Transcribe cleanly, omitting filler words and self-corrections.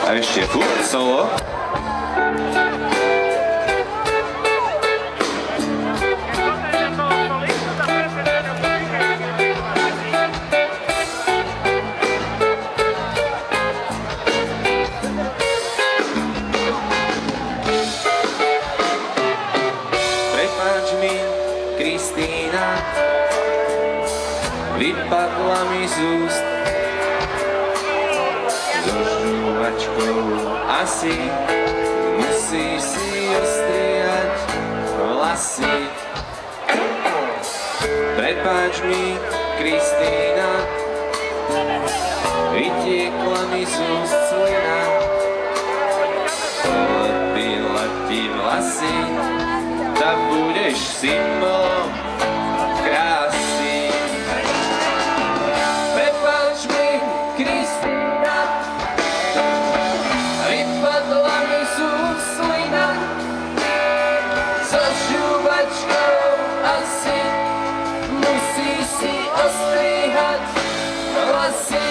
A ešte furt solo. Prepáč mi, Kristína, vypadla mi z úst. So žuvačkou asi musíš si ostriať vlasy. Prepáč mi, Kristína, vytiekla mi z úst slina. Lepila ti vlasy, tak budeš symbolom krásy. Prepáč mi, Kristína, vypadla mi z úst slina. So žuvačkou asi musíš si ostrihať vlasy.